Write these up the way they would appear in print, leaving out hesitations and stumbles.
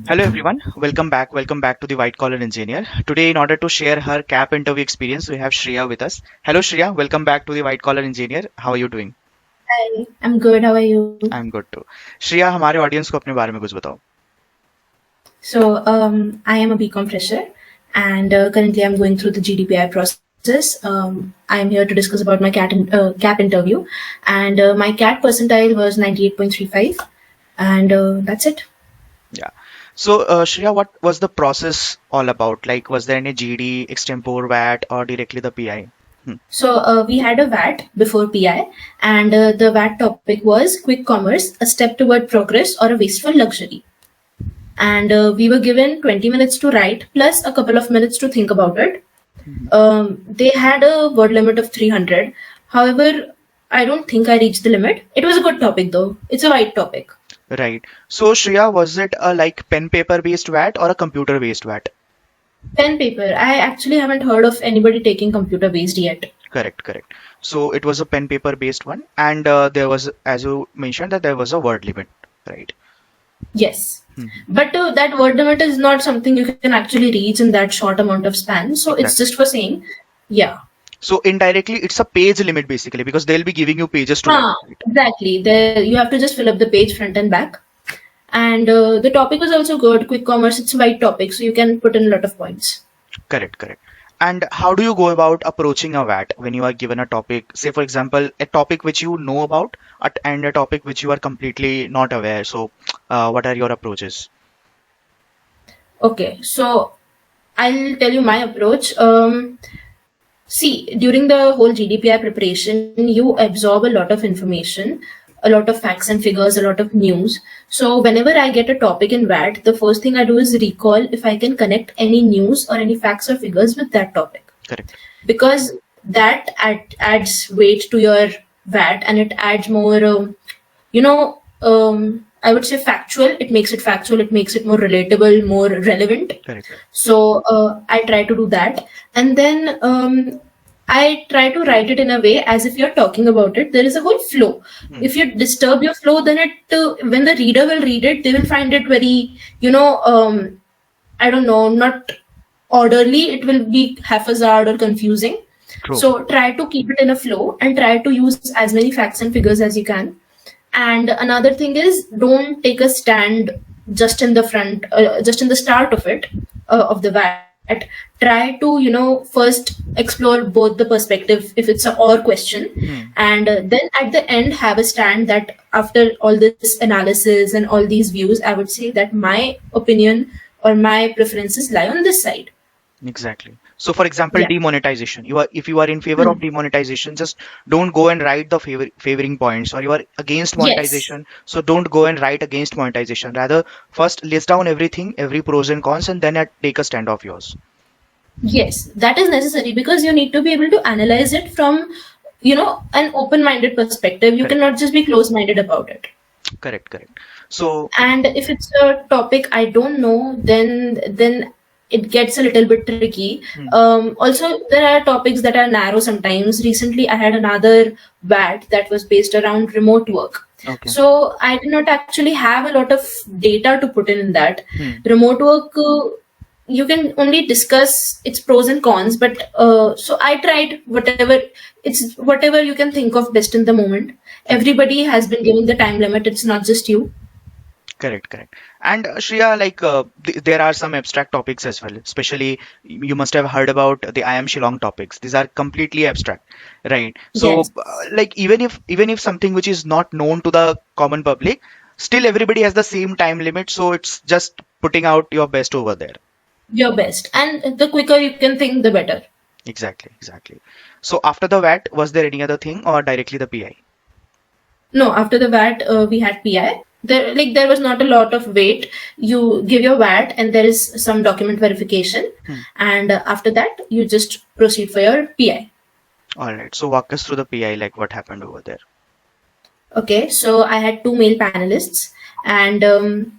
Hello everyone, welcome back. Welcome back to the White Collar Engineer. Today, in order to share her CAP interview experience, we have Shreya with us. Hello Shreya, welcome back to the White Collar Engineer. How are you doing? Hi, I'm good. How are you? I'm good too. Shreya हमारे audience को अपने बारे में कुछ बताओ. I am a BCom fresher, and currently I'm going through the GDPI process. I'm here to discuss about my CAP interview, and my CAT percentile was 98.35, and that's it. Yeah. So Shreya, what was the process all about? Like, was there any GD, extempore, VAT, or directly the PI? We had a VAT before PI, and the VAT topic was quick commerce, a step toward progress, or a wasteful luxury. And we were given 20 minutes to write plus a couple of minutes to think about it. They had a word limit of 300. However, I don't think I reached the limit. It was a good topic though. It's a wide topic. Right. So Shreya, was it a like pen paper based VAT or a computer based VAT? Pen paper. I actually haven't heard of anybody taking computer based yet. Correct. So it was a pen paper based one, and there was, as you mentioned, that there was a word limit, right? Yes. But that word limit is not something you can actually reach in that short amount of span. So it's Exactly. just for saying, yeah. So indirectly, it's a page limit basically because they'll be giving you pages to write. Right? Exactly. There you have to just fill up the page front and back. And the topic was also good. Quick commerce, it's a wide topic, so you can put in a lot of points. Correct. And how do you go about approaching a VAT when you are given a topic, say for example, a topic which you know about and a topic which you are completely not aware? So what are your approaches? Okay, so I'll tell you my approach. See, during the whole GDPI preparation, you absorb a lot of information, a lot of facts and figures, a lot of news. So whenever I get a topic in VAT, the first thing I do is recall if I can connect any news or any facts or figures with that topic. Correct. Because that adds weight to your VAT and it adds more, I would say factual. It makes it factual. It makes it more relatable, more relevant. Correct. So I try to do that. And then I try to write it in a way as if you're talking about it. There is a whole flow. If you disturb your flow, then when the reader will read it, they will find it very, I don't know, not orderly. It will be haphazard or confusing. True. So try to keep it in a flow and try to use as many facts and figures as you can. And another thing is, don't take a stand just in the front, just in the start of it, of the VAT. Try to, first explore both the perspective if it's a or question, and then at the end have a stand that after all this analysis and all these views, I would say that my opinion or my preferences lie on this side. Exactly. So for example, Yeah. demonetization. If you are in favor of demonetization, just don't go and write the favoring points, or you are against monetization. So don't go and write against monetization. Rather, first list down everything, every pros and cons, and then take a stand of yours. Yes, that is necessary because you need to be able to analyze it from, an open-minded perspective. You cannot just be close-minded about it. Correct. So, and if it's a topic I don't know, then it gets a little bit tricky. Also, there are topics that are narrow sometimes. Recently, I had another VAT that was based around remote work. okay. So I did not actually have a lot of data to put in that. Remote work, you can only discuss its pros and cons, but so I tried whatever you can think of best in the moment. Everybody has been given the time limit. It's not just you. Correct. And Shreya, like there are some abstract topics as well. Especially, you must have heard about the IIM Shillong topics. These are completely abstract, right? So, Yes. like even if something which is not known to the common public, still everybody has the same time limit. So it's just putting out your best over there. Your best, and the quicker you can think, the better. Exactly. So after the VAT, was there any other thing or directly the PI? No, after the VAT, we had PI. There was not a lot of wait. You give your VAT, and there is some document verification, and after that, you just proceed for your PI. All right. So walk us through the PI, like what happened over there. Okay, so I had 2 male panelists, and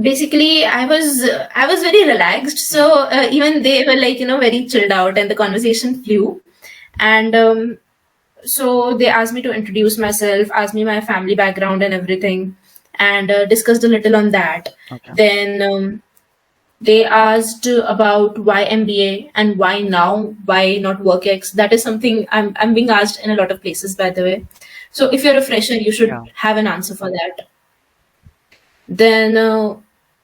basically I was very relaxed. So even they were very chilled out, and the conversation flew. And so they asked me to introduce myself, asked me my family background and everything. and discussed a little on that. Okay. Then they asked about why MBA and why now, why not WorkX. That is something I'm being asked in a lot of places, by the way. So if you're a fresher, you should Yeah. have an answer for that. Then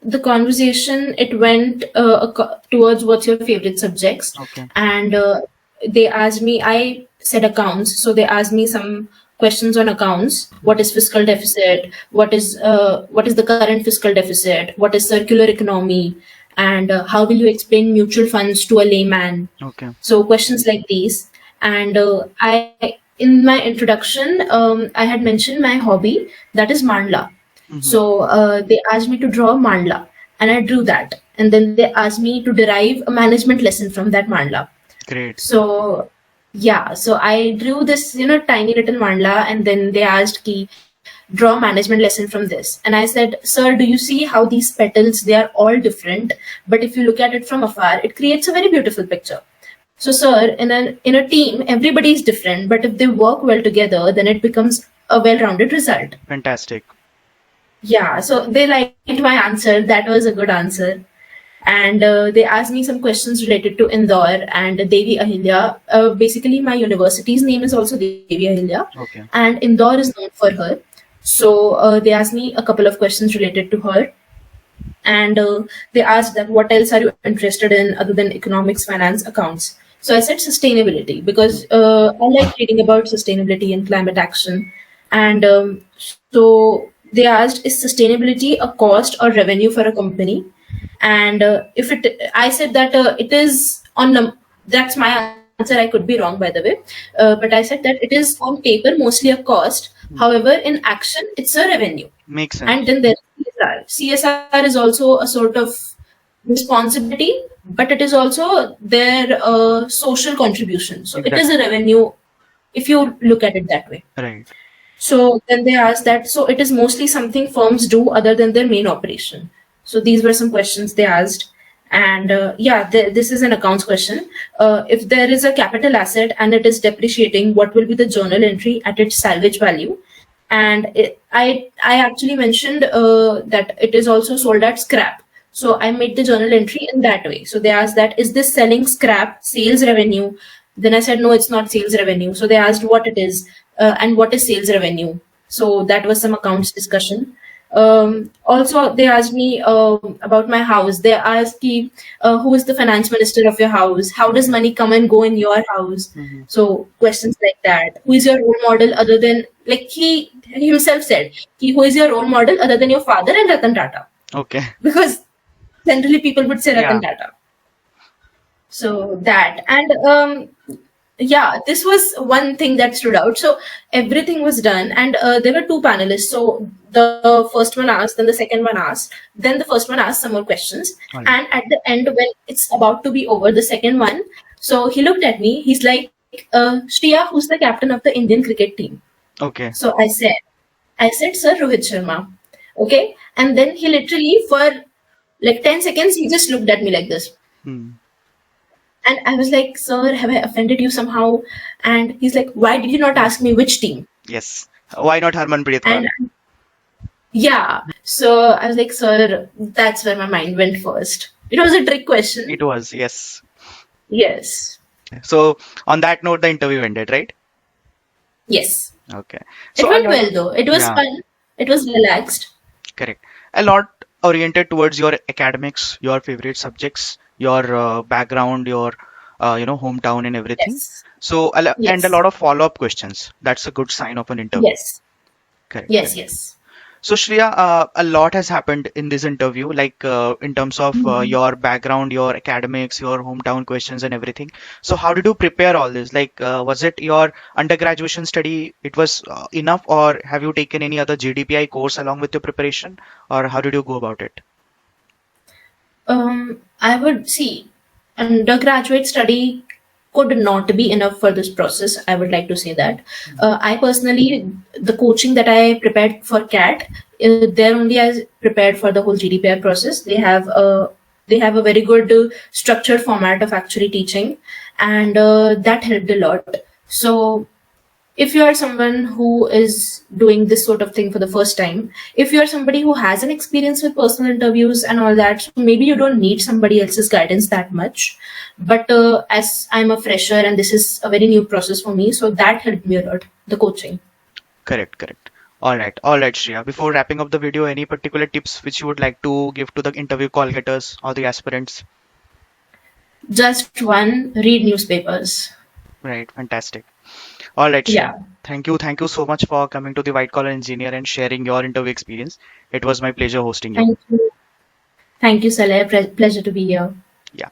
the conversation, it went towards what's your favorite subjects, Okay. and they asked me. I said accounts, so they asked me some questions on accounts. What is fiscal deficit? What is the current fiscal deficit? What is circular economy? And how will you explain mutual funds to a layman? Okay. So questions like these. And I in my introduction, I had mentioned my hobby, that is mandala. So they asked me to draw a mandala, and I drew that. And then they asked me to derive a management lesson from that mandala. Great. So yeah, so I drew this, tiny little mandala, and then they asked ki draw a management lesson from this. And I said, sir, do you see how these petals, they are all different, but if you look at it from afar, it creates a very beautiful picture. So sir, in a team, everybody is different, but if they work well together, then it becomes a well-rounded result. Fantastic. Yeah, so they liked my answer. That was a good answer. And they asked me some questions related to Indore and Devi Ahilya. Basically, my university's name is also Devi Ahilya, Okay. and Indore is known for her. So they asked me a couple of questions related to her. And they asked that what else are you interested in other than economics, finance, accounts. So I said sustainability, because I like reading about sustainability and climate action. And so they asked, is sustainability a cost or revenue for a company? And if it, I said that it is that's my answer. I could be wrong, by the way, but I said that it is on paper mostly a cost. However, in action, it's a revenue. Makes sense. And then there's CSR. CSR is also a sort of responsibility, but it is also their social contribution. So it is a revenue if you look at it that way. Right. So then they asked that, so it is mostly something firms do other than their main operation. So these were some questions they asked. And this is an accounts question. If there is a capital asset and it is depreciating, what will be the journal entry at its salvage value? And I actually mentioned that it is also sold at scrap. So I made the journal entry in that way. So they asked that, is this selling scrap sales revenue? Then I said, no, it's not sales revenue. So they asked what it is and what is sales revenue. So that was some accounts discussion. Also, they asked me about my house. They asked me, who is the finance minister of your house? How does money come and go in your house? So questions like that. Who is your role model other than, like he himself said, who is your role model other than your father and Ratan Tata? Okay. Because generally people would say Ratan Yeah. Tata. So that, and this was one thing that stood out. So everything was done, and there were two panelists. So the first one asked, then the second one asked, then the first one asked some more questions. Alright. And at the end, when it's about to be over, the second one, so he looked at me. He's like, Shriya, who's the captain of the Indian cricket team? Okay. So I said, Sir Rohit Sharma. Okay, and then he literally for like 10 seconds he just looked at me like this. And I was like, sir, have I offended you somehow? And he's like, why did you not ask me which team? Yes. Why not Harmanpreet Kaur? And yeah, so I was like, sir, that's where my mind went first. It was a trick question. It was, yes. Yes. So on that note, the interview ended, right? Yes. Okay. It So went well though. It was yeah, fun. It was relaxed. correct. A lot oriented towards your academics, your favorite subjects, your background, your hometown and everything. Yes. So and a Yes. lot of follow-up questions. That's a good sign of an interview. Yes. Correct. Yes. Correct. Yes. So Shreya, a lot has happened in this interview, like in terms of your background, your academics, your hometown questions and everything. So how did you prepare all this? Like, was it your undergraduation study? It was enough, or have you taken any other GDPI course along with your preparation, or how did you go about it? I would see undergraduate study could not be enough for this process. I would like to say that. I personally, the coaching that I prepared for CAT, there only I prepared for the whole GDPR process. They have a very good structured format of actually teaching, and that helped a lot. So if you are someone who is doing this sort of thing for the first time, if you are somebody who has an experience with personal interviews and all that, so maybe you don't need somebody else's guidance that much. But as I'm a fresher and this is a very new process for me, so that helped me a lot, the coaching. Correct, correct. All right, Shreya. Before wrapping up the video, any particular tips which you would like to give to the interview call getters or the aspirants? Just one, read newspapers. Right, fantastic. All right, Shreya. Yeah. Thank you so much for coming to the White Collar Engineer and sharing your interview experience. It was my pleasure hosting you. Thank you. Thank you, Saleh. Pleasure to be here. Yeah.